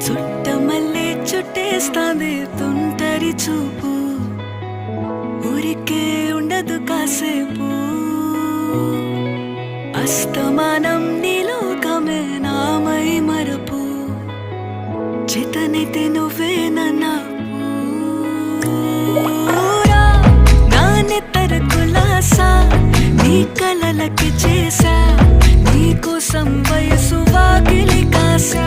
చుట్టమల్లే చుట్టేస్తాంది తుంటరి చూపు, ఊరికే ఉండదు కాసేపు. అస్తమానం నీలోకమే నామై మరపు, చేతనైతే నువ్వే నాన్నెత్తర కులాసా నీ కలలకి చేసా, నీ కోసం వయసు వాకిలి కాసా.